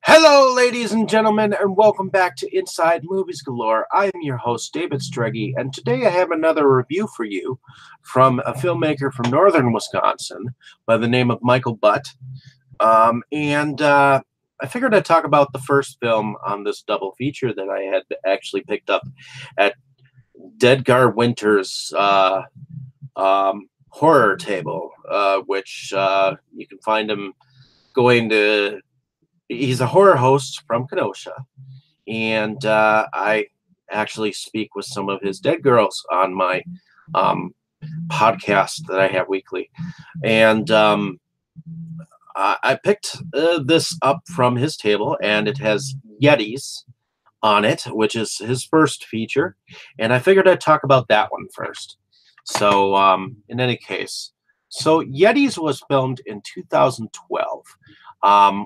Hello, ladies and gentlemen, and welcome back to Inside Movies Galore. I am your host, David Streggy, and today I have another review for you from a filmmaker from northern Wisconsin by the name of Michael Butt. I figured I'd talk about the first film on this double feature that I had actually picked up at Dedgar Winter's horror table, which you can find him going to. He's a horror host from Kenosha, and I actually speak with some of his dead girls on my podcast that I have weekly. And I picked this up from his table, and it has Yetis on it, which is his first feature. And I figured I'd talk about that one first. So in any case, so Yetis was filmed in 2012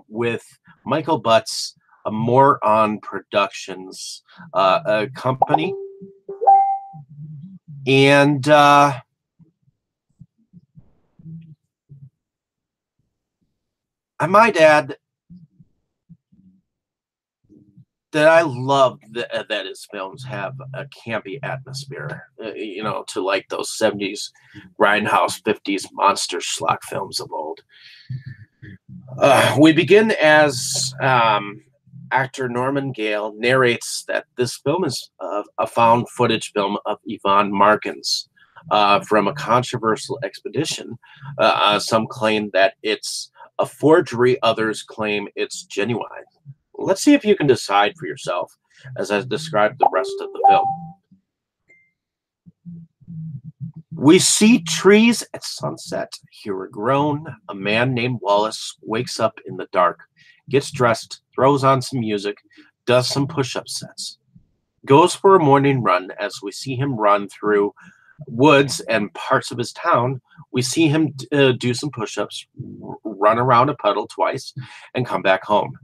with Michael Butt's More On Productions company. And I might add that I love that his films have a campy atmosphere, to like those 70s grindhouse, 50s monster schlock films of old. We begin as actor Norman Gale narrates that this film is a found footage film of Yvonne Markins from a controversial expedition. Some claim that it's a forgery, others claim it's genuine. Let's see if you can decide for yourself as I describe the rest of the film. We see trees at sunset, hear a groan. A man named Wallace wakes up in the dark, gets dressed, throws on some music, does some push-up sets, goes for a morning run. As we see him run through woods and parts of his town, we see him do some push-ups, run around a puddle twice, and come back home.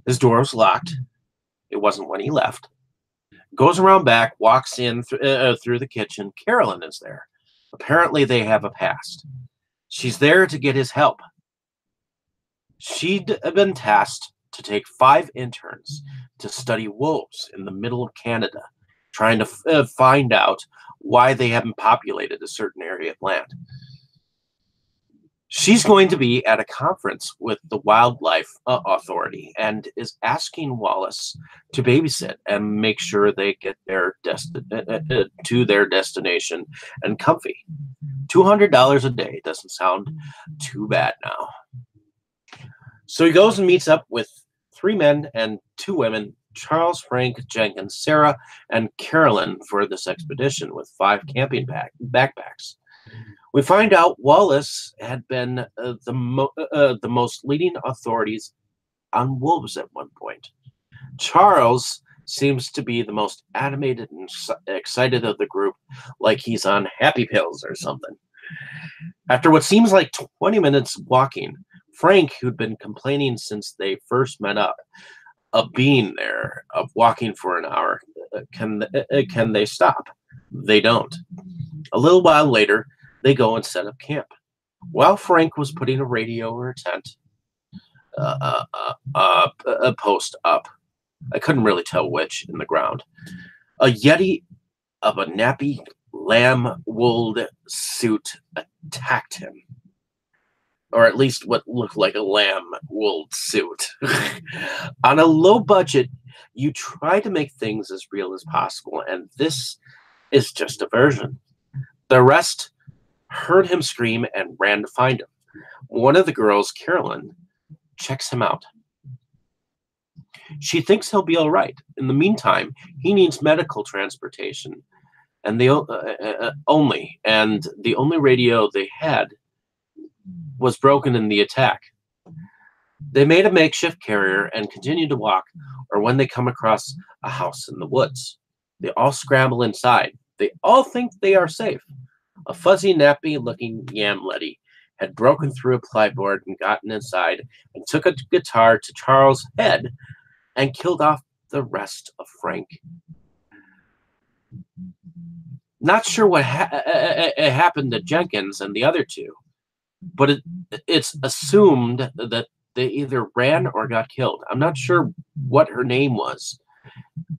His door was locked. It wasn't when he left. Goes around back, walks in through the kitchen. Carolyn is there. Apparently, they have a past. She's there to get his help. She'd been tasked to take 5 interns to study wolves in the middle of Canada, trying to find out why they haven't populated a certain area of land. She's going to be at a conference with the Wildlife Authority and is asking Wallace to babysit and make sure they get to their destination and comfy. $200 a day doesn't sound too bad now. So he goes and meets up with 3 men and 2 women, Charles, Frank, Jenkins, Sarah, and Carolyn, for this expedition with 5 camping backpacks. We find out Wallace had been the most leading authorities on wolves at one point. Charles seems to be the most animated and excited of the group, like he's on happy pills or something. After what seems like 20 minutes walking, Frank, who'd been complaining since they first met up of being there, of walking for an hour, can they stop? They don't. A little while later, they go and set up camp. While Frank was putting a radio or a tent a post up, I couldn't really tell which, in the ground, a Yeti of a nappy lamb-wooled suit attacked him. Or at least what looked like a lamb-wooled suit. On a low budget, you try to make things as real as possible, and this is just a version. The rest heard him scream and ran to find him. One of the girls, Carolyn, checks him out. She thinks he'll be all right. In the meantime, he needs medical transportation, and the only radio they had was broken in the attack. They made a makeshift carrier and continue to walk, or when they come across a house in the woods. They all scramble inside. They all think they are safe. A fuzzy, nappy-looking yam letty had broken through a plyboard and gotten inside and took a guitar to Charles' head and killed off the rest of Frank. Not sure what happened to Jenkins and the other 2, but it's assumed that they either ran or got killed. I'm not sure what her name was.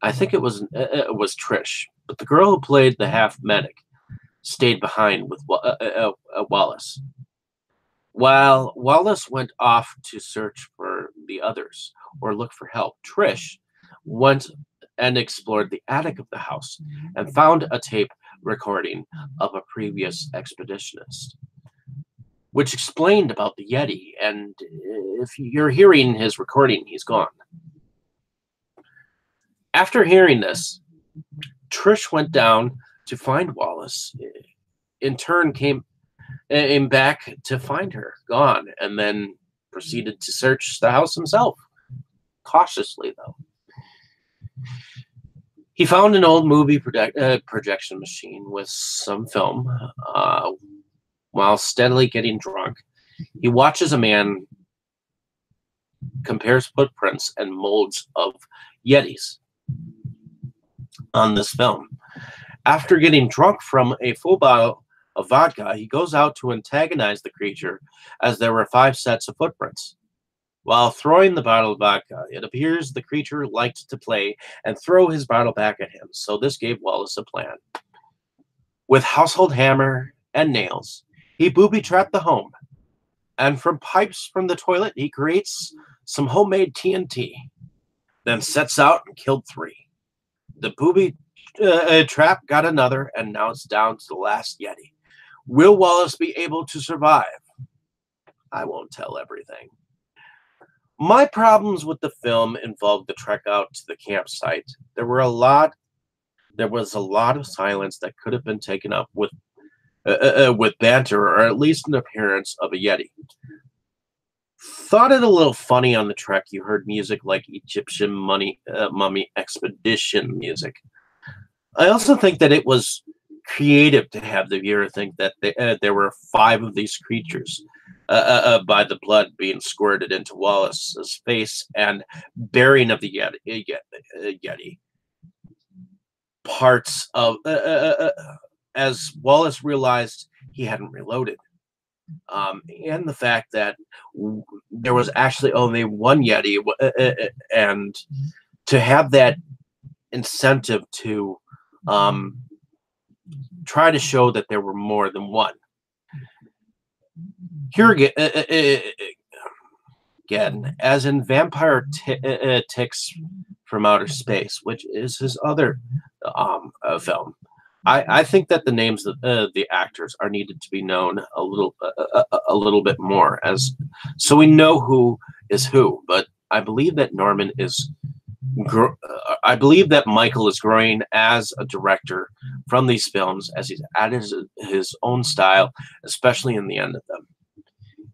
I think it was Trish, but the girl who played the half medic stayed behind with Wallace. While Wallace went off to search for the others or look for help, Trish went and explored the attic of the house and found a tape recording of a previous expeditionist, which explained about the Yeti. And if you're hearing his recording, he's gone. After hearing this, Trish went down to find Wallace. In turn, came back to find her gone, and then proceeded to search the house himself, cautiously though. He found an old movie projection machine with some film. While steadily getting drunk, he watches a man compares footprints and molds of Yetis on this film. After getting drunk from a full bottle of vodka, he goes out to antagonize the creature as there were 5 sets of footprints. While throwing the bottle of vodka, it appears the creature liked to play and throw his bottle back at him, so this gave Wallace a plan. With household hammer and nails, he booby-trapped the home, and from pipes from the toilet, he creates some homemade TNT, then sets out and killed 3. The booby trap got another, and now it's down to the last Yeti. Will Wallace be able to survive? I won't tell everything. My problems with the film involved the trek out to the campsite. There was a lot of silence that could have been taken up with banter, or at least an appearance of a Yeti. Thought it a little funny on the trek. You heard music like Egyptian mummy expedition music. I also think that it was creative to have the viewer think that there were 5 of these creatures by the blood being squirted into Wallace's face and burying of the Yeti. Parts of as Wallace realized he hadn't reloaded, and the fact that there was actually only one Yeti, and to have that incentive to try to show that there were more than one. Here again, as in Vampire Ticks from Outer Space, which is his other film, I think that the names of the actors are needed to be known a little bit more, so we know who is who. But I believe that I believe that Michael is growing as a director from these films as he's added his own style, especially in the end of them.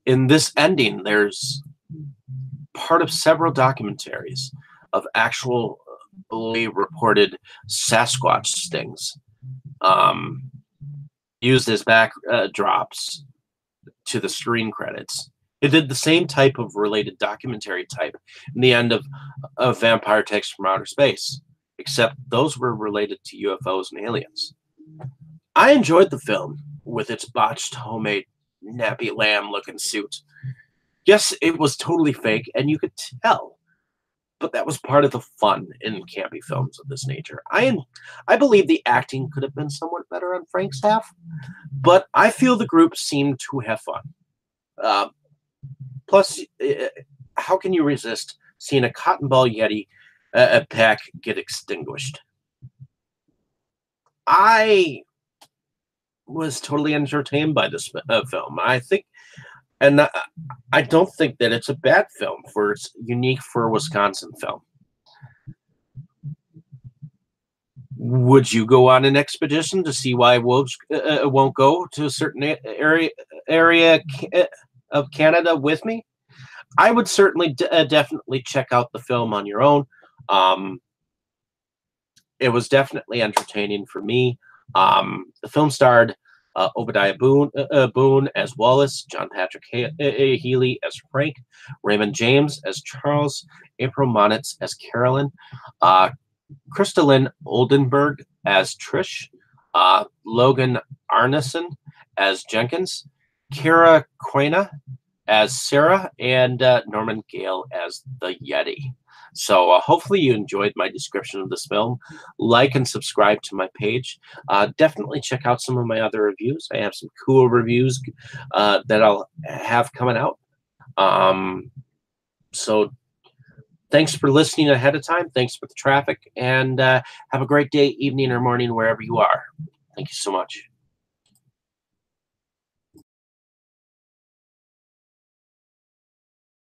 In this ending, there's part of several documentaries of actually reported Sasquatch stings used as backdrops to the screen credits. It did the same type of related documentary type in the end of Vampire Ticks from Outer Space, except those were related to UFOs and aliens. I enjoyed the film with its botched homemade nappy lamb looking suit. Yes, it was totally fake, and you could tell, but that was part of the fun in campy films of this nature. I believe the acting could have been somewhat better on Frank's half, but I feel the group seemed to have fun. Plus, how can you resist seeing a cotton ball Yeti pack get extinguished? I was totally entertained by this film. I think, and I don't think that it's a bad film for it's unique for a Wisconsin film. Would you go on an expedition to see why wolves won't go to a certain area of Canada with me? I would certainly definitely check out the film on your own. It was definitely entertaining for me. The film starred Obadiah Boone as Wallace, John Patrick Healy as Frank, Raymond James as Charles, April Monitz as Carolyn, Crystalline Oldenburg as Trish, Logan Arneson as Jenkins, Kara Quena as Sarah, and Norman Gale as the Yeti. So hopefully you enjoyed my description of this film. Like and subscribe to my page. Definitely check out some of my other reviews. I have some cool reviews that I'll have coming out. So thanks for listening ahead of time. Thanks for the traffic, and have a great day, evening, or morning, wherever you are. Thank you so much.